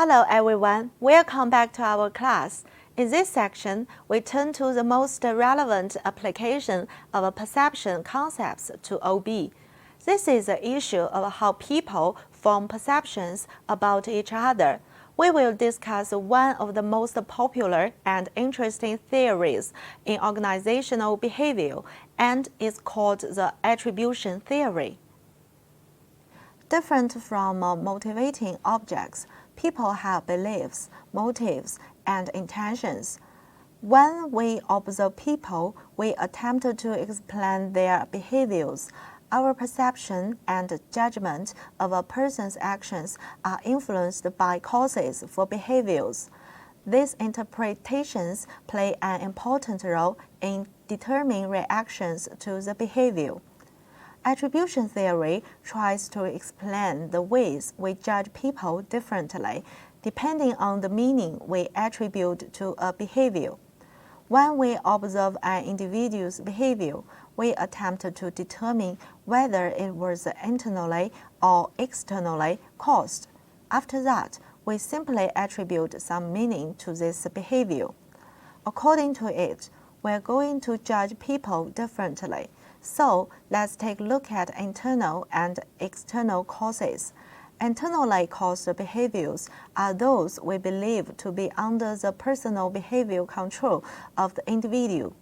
Hello everyone, welcome back to our class. In this section, we turn to the most relevant application of perception concepts to OB. This is the issue of how people form perceptions about each other. We will discuss one of the most popular and interesting theories in organizational behavior, and it's called the attribution theory. Different from motivating objects, people have beliefs, motives, and intentions. When we observe people, we attempt to explain their behaviors. Our perception and judgment of a person's actions are influenced by causes for behaviors. These interpretations play an important role in determining reactions to the behavior. Attribution theory tries to explain the ways we judge people differently, depending on the meaning we attribute to a behavior. When we observe an individual's behavior, we attempt to determine whether it was internally or externally caused. After that, we simply attribute some meaning to this behavior. According to it, we're going to judge people differently. So let's take a look at internal and external causes. Internally caused behaviors are those we believe to be under the personal behavioral control of the individual.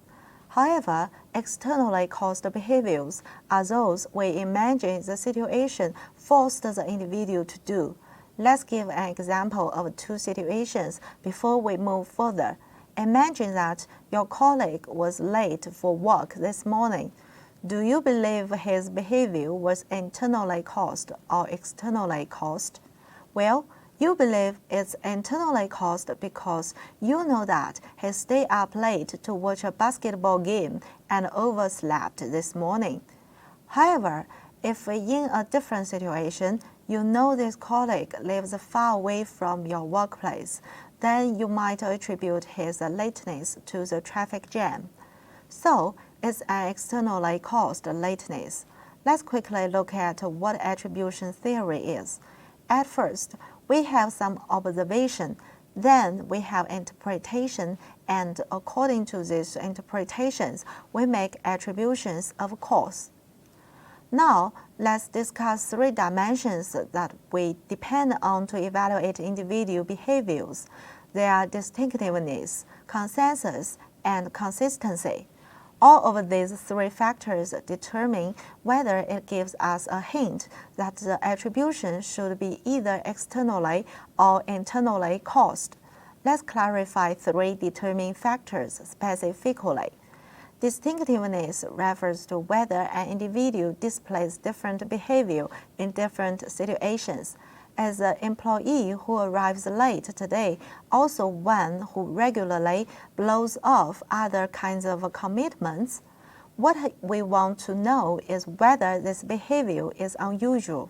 However, externally caused behaviors are those we imagine the situation forced the individual to do. Let's give an example of two situations before we move further. Imagine that your colleague was late for work this morning. Do you believe his behavior was internally caused or externally caused? Well, you believe it's internally caused because you know that he stayed up late to watch a basketball game and overslept this morning. However, if in a different situation, you know this colleague lives far away from your workplace, then you might attribute his lateness to the traffic jam. So, it's an externally caused lateness. Let's quickly look at what attribution theory is. At first, we have some observation, then we have interpretation, and according to these interpretations, we make attributions of cause. Now, let's discuss three dimensions that we depend on to evaluate individual behaviors. They are distinctiveness, consensus, and consistency. All of these three factors determine whether it gives us a hint that the attribution should be either externally or internally caused. Let's clarify three determining factors specifically. Distinctiveness refers to whether an individual displays different behavior in different situations. As an employee who arrives late today, also one who regularly blows off other kinds of commitments, what we want to know is whether this behavior is unusual.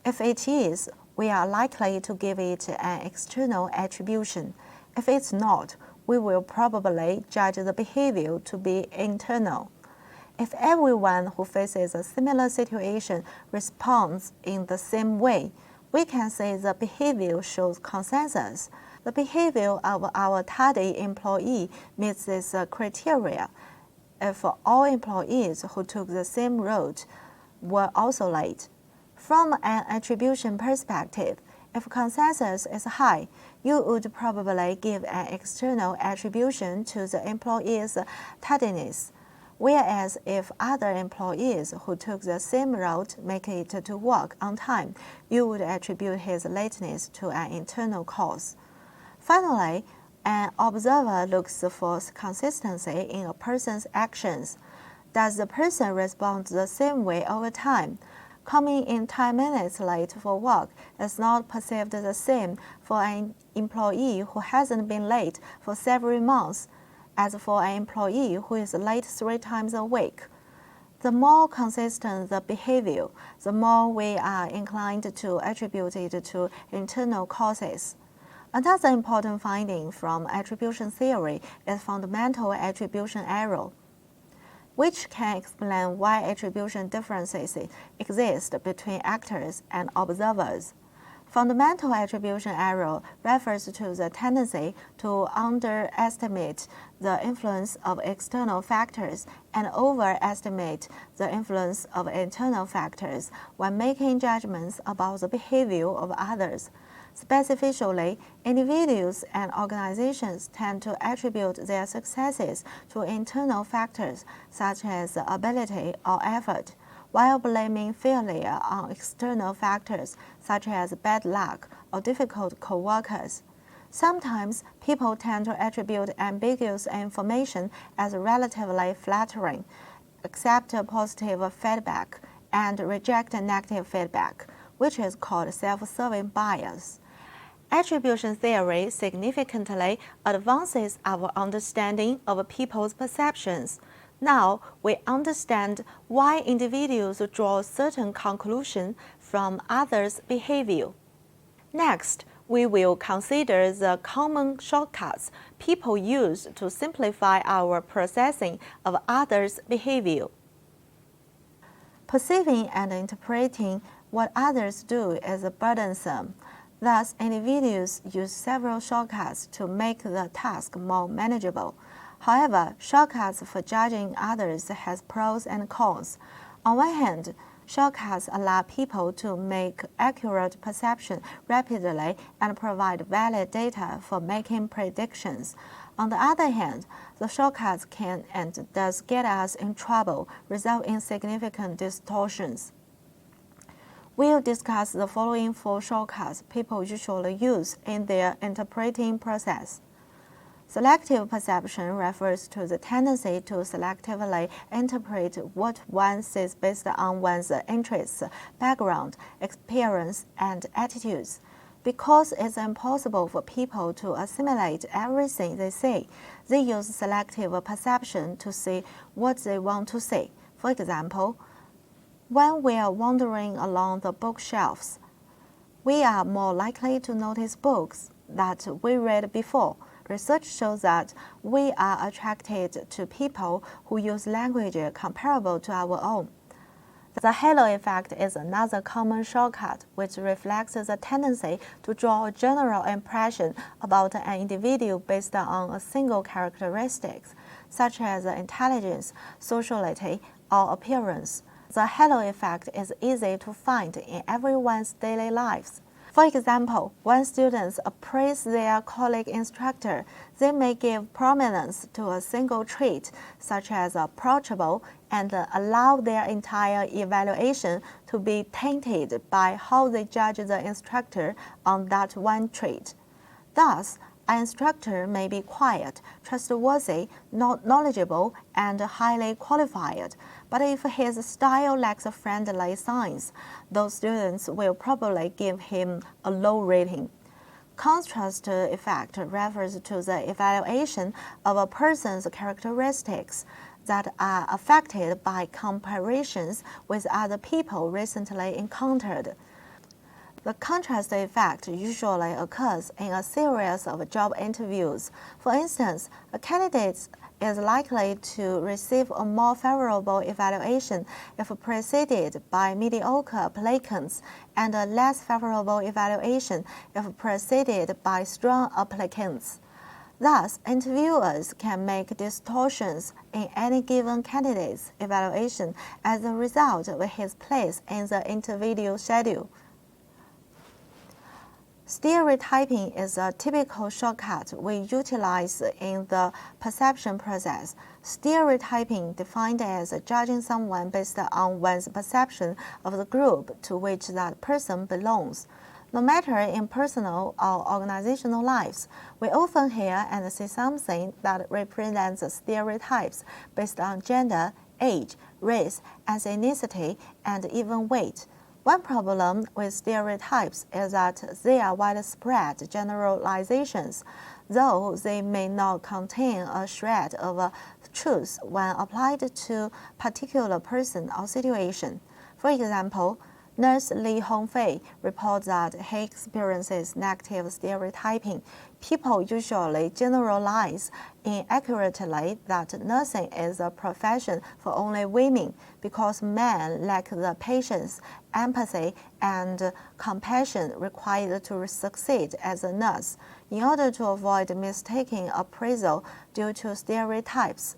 If it is, we are likely to give it an external attribution. If it's not, we will probably judge the behavior to be internal. If everyone who faces a similar situation responds in the same way, we can say the behavior shows consensus. The behavior of our tardy employee meets this criteria. If all employees who took the same route were also late. From an attribution perspective, if consensus is high, you would probably give an external attribution to the employee's tardiness. Whereas if other employees who took the same route make it to work on time, you would attribute his lateness to an internal cause. Finally, an observer looks for consistency in a person's actions. Does the person respond the same way over time? Coming in 10 minutes late for work is not perceived the same for an employee who hasn't been late for several months as for an employee who is late 3 times a week. The more consistent the behavior, the more we are inclined to attribute it to internal causes. Another important finding from attribution theory is fundamental attribution error, which can explain why attribution differences exist between actors and observers. Fundamental attribution error refers to the tendency to underestimate the influence of external factors and overestimate the influence of internal factors when making judgments about the behavior of others. Specifically, individuals and organizations tend to attribute their successes to internal factors such as ability or effort, while blaming failure on external factors such as bad luck or difficult co-workers. Sometimes people tend to attribute ambiguous information as relatively flattering, accept positive feedback, and reject negative feedback, which is called self-serving bias. Attribution theory significantly advances our understanding of people's perceptions. Now we understand why individuals draw certain conclusions from others' behavior. Next, we will consider the common shortcuts people use to simplify our processing of others' behavior. Perceiving and interpreting what others do is burdensome. Thus, individuals use several shortcuts to make the task more manageable. However, shortcuts for judging others has pros and cons. On one hand, shortcuts allow people to make accurate perception rapidly and provide valid data for making predictions. On the other hand, the shortcuts can and does get us in trouble, result in significant distortions. We'll discuss the following 4 shortcuts people usually use in their interpreting process. Selective perception refers to the tendency to selectively interpret what one sees based on one's interests, background, experience, and attitudes. Because it's impossible for people to assimilate everything they see, they use selective perception to see what they want to see. For example, when we are wandering along the bookshelves, we are more likely to notice books that we read before. Research shows that we are attracted to people who use language comparable to our own. The halo effect is another common shortcut which reflects the tendency to draw a general impression about an individual based on a single characteristic, such as intelligence, sociality, or appearance. The halo effect is easy to find in everyone's daily lives. For example, when students appraise their colleague instructor, they may give prominence to a single trait, such as approachable, and allow their entire evaluation to be tainted by how they judge the instructor on that one trait. Thus, an instructor may be quiet, trustworthy, knowledgeable, and highly qualified, but if his style lacks friendly signs, those students will probably give him a low rating. Contrast effect refers to the evaluation of a person's characteristics that are affected by comparisons with other people recently encountered. The contrast effect usually occurs in a series of job interviews. For instance, a candidate is likely to receive a more favorable evaluation if preceded by mediocre applicants, and a less favorable evaluation if preceded by strong applicants. Thus, interviewers can make distortions in any given candidate's evaluation as a result of his place in the interview schedule. Stereotyping is a typical shortcut we utilize in the perception process. Stereotyping, defined as judging someone based on one's perception of the group to which that person belongs. No matter in personal or organizational lives, we often hear and see something that represents stereotypes based on gender, age, race, ethnicity, and even weight. One problem with stereotypes is that they are widespread generalizations, though they may not contain a shred of truth when applied to a particular person or situation. For example, Nurse Li Hongfei reports that he experiences negative stereotyping. People usually generalize inaccurately that nursing is a profession for only women because men lack the patience, empathy, and compassion required to succeed as a nurse. In order to avoid mistaken appraisal due to stereotypes,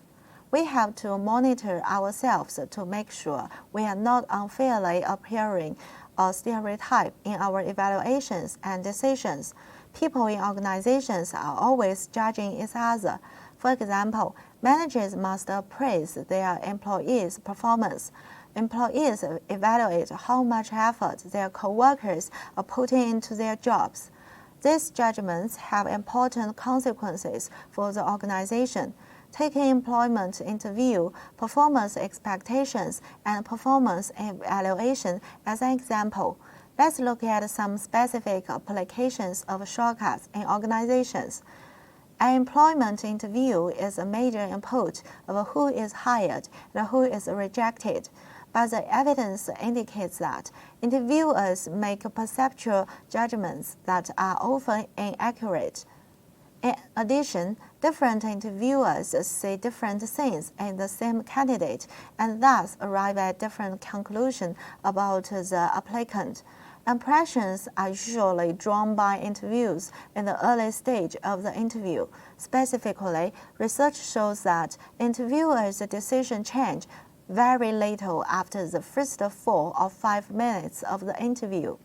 we have to monitor ourselves to make sure we are not unfairly appearing a stereotype in our evaluations and decisions. People in organizations are always judging each other. For example, managers must appraise their employees' performance. Employees evaluate how much effort their co-workers are putting into their jobs. These judgments have important consequences for the organization. Taking employment interview, performance expectations, and performance evaluation as an example, let's look at some specific applications of shortcuts in organizations. An employment interview is a major input of who is hired and who is rejected, but the evidence indicates that interviewers make perceptual judgments that are often inaccurate. In addition, different interviewers see different things in the same candidate and thus arrive at different conclusions about the applicant. Impressions are usually drawn by interviews in the early stage of the interview. Specifically, research shows that interviewers' decision change very little after the first 4 or 5 minutes of the interview.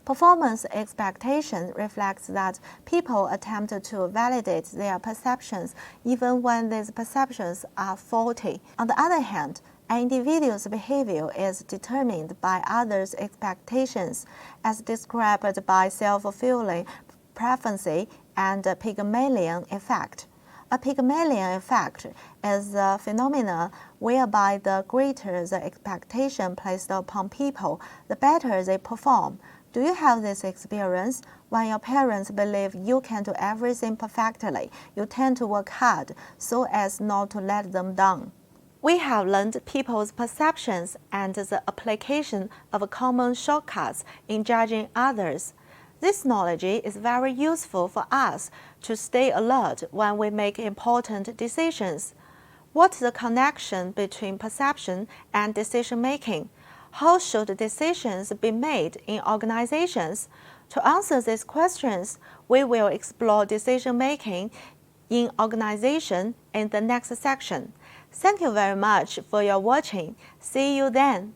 Performance expectation reflects that people attempt to validate their perceptions even when these perceptions are faulty. On the other hand, an individual's behavior is determined by others' expectations, as described by self-fulfilling prophecy and Pygmalion effect. A Pygmalion effect is a phenomenon whereby the greater the expectation placed upon people, the better they perform. Do you have this experience? When your parents believe you can do everything perfectly, you tend to work hard so as not to let them down. We have learned people's perceptions and the application of common shortcuts in judging others. This knowledge is very useful for us to stay alert when we make important decisions. What's the connection between perception and decision-making? How should decisions be made in organizations? To answer these questions, we will explore decision-making in organization in the next section. Thank you very much for your watching. See you then.